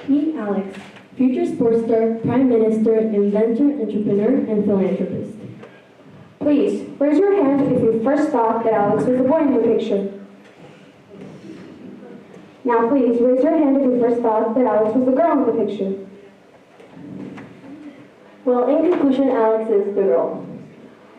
Meet Alex, future sports star, prime minister, inventor, entrepreneur, and philanthropist. Please, raise your hand if you first thought that Alex was the boy in the picture. Now please, raise your hand if you first thought that Alex was the girl in the picture. Well, in conclusion, Alex is the girl.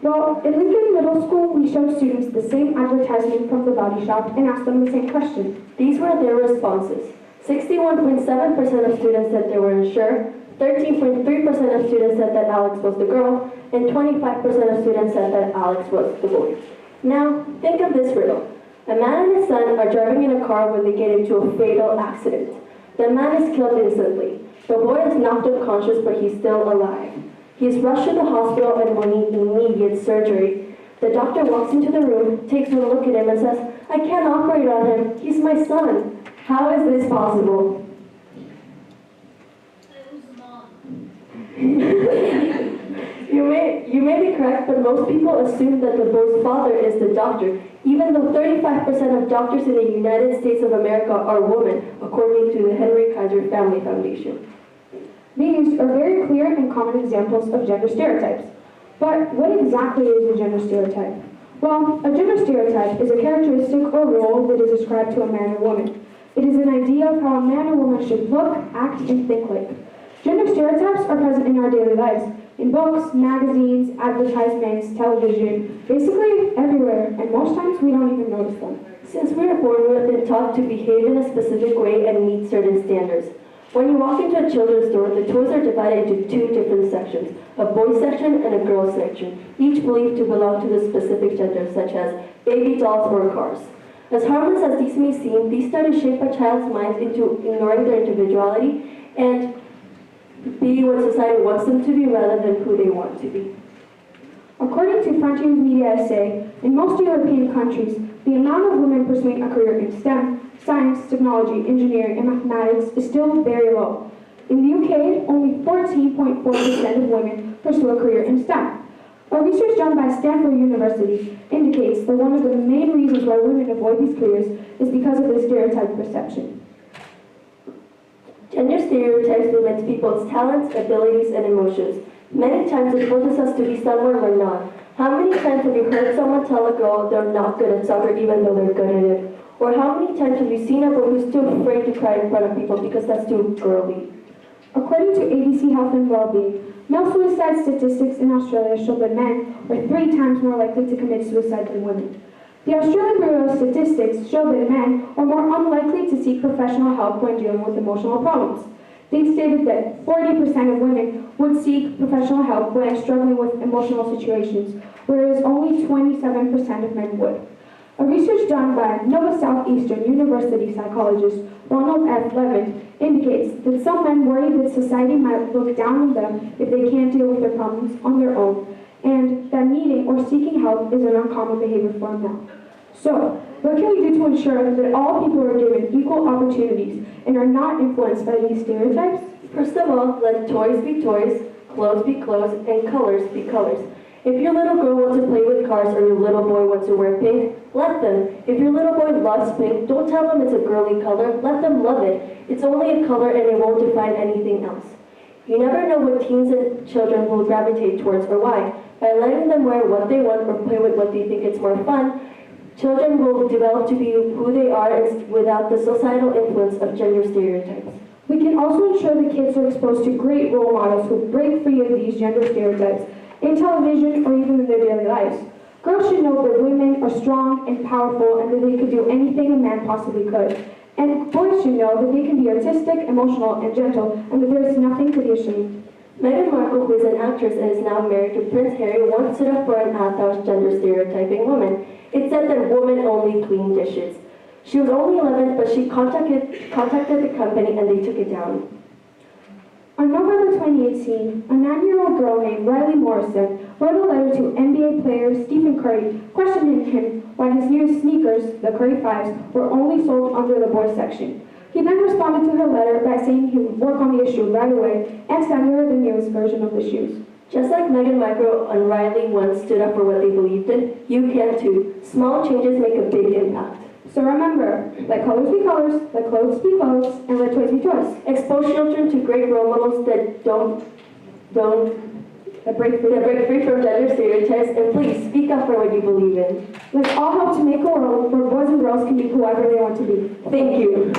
Well, in Lincoln Middle School, we showed students the same advertisement from the body shop and asked them the same question. These were their responses. 61.7% of students said they weren't sure, 13.3% of students said that Alex was the girl, and 25% of students said that Alex was the boy. Now, think of this riddle. A man and his son are driving in a car when they get into a fatal accident. The man is killed instantly. The boy is knocked unconscious, but he's still alive. He is rushed to the hospital and will need immediate surgery. The doctor walks into the room, takes one look at him and says, "I can't operate on him. He's my son." How is this possible? You may be correct, but most people assume that the boy's father is the doctor, even though 35% of doctors in the United States of America are women, according to the Henry Kaiser Family Foundation. These are very clear and common examples of gender stereotypes. But what exactly is a gender stereotype? Well, a gender stereotype is a characteristic or role that is ascribed to a man or woman. It is an idea of how a man or woman should look, act, and think like. Gender stereotypes are present in our daily lives, in books, magazines, advertisements, television, basically everywhere, and most times we don't even notice them. Since we are born, we have been taught to behave in a specific way and meet certain standards. When you walk into a children's store, the toys are divided into two different sections, a boys section and a girls section, each believed to belong to the specific gender, such as baby dolls or cars. As harmless as these may seem, these studies shape a child's mind into ignoring their individuality and be what society wants them to be rather than who they want to be. According to Frontiers Media Essay, in most European countries, the amount of women pursuing a career in STEM, science, technology, engineering, and mathematics is still very low. In the UK, only 14.4% of women pursue a career in STEM. A research done by Stanford University indicates that one of the main reasons why women avoid these careers is because of the stereotype perception. Gender stereotypes limit people's talents, abilities, and emotions. Many times it forces us to be somewhere we're not. How many times have you heard someone tell a girl they're not good at soccer even though they're good at it? Or how many times have you seen a boy who's too afraid to cry in front of people because that's too girly? According to ABC Health and Wellbeing, male suicide statistics in Australia show that men are 3 times more likely to commit suicide than women. The Australian Bureau of Statistics show that men are more unlikely to seek professional help when dealing with emotional problems. They stated that 40% of women would seek professional help when struggling with emotional situations, whereas only 27% of men would. A research done by Nova Southeastern University psychologist Ronald F. Levin indicates that some men worry that society might look down on them if they can't deal with their problems on their own, and that needing or seeking help is an uncommon behavior for a male. So, what can we do to ensure that all people are given equal opportunities and are not influenced by these stereotypes? First of all, let toys be toys, clothes be clothes, and colors be colors. If your little girl wants to play with cars or your little boy wants to wear pink, let them. If your little boy loves pink, don't tell them it's a girly color, let them love it. It's only a color and it won't define anything else. You never know what teens and children will gravitate towards or why. By letting them wear what they want or play with what they think it's more fun, children will develop to be who they are without the societal influence of gender stereotypes. We can also ensure that kids are exposed to great role models who break free of these gender stereotypes in television or even in their daily lives. Girls should know that women are strong and powerful and that they could do anything a man possibly could. And boys should know that they can be artistic, emotional, and gentle, and that there is nothing to be ashamed. Meghan Markle, who is an actress and is now married to Prince Harry, once stood up for an ad that was gender stereotyping women. It said that women only clean dishes. She was only 11, but she contacted the company and they took it down. On November 2018, a 9-year-old girl named Riley Morrison wrote a letter to NBA player Stephen Curry questioning him why his new sneakers, the Curry 5s, were only sold under the boys section. He then responded to her letter by saying he would work on the issue right away and send her the newest version of the shoes. Just like Meghan Markle and Riley once stood up for what they believed in, you can too. Small changes make a big impact. So remember, let colors be colors, let clothes be clothes, and let toys be toys. Expose children to great role models that break free from gender stereotypes, and please speak up for what you believe in. Let's all help to make a world where boys and girls can be whoever they want to be. Thank you.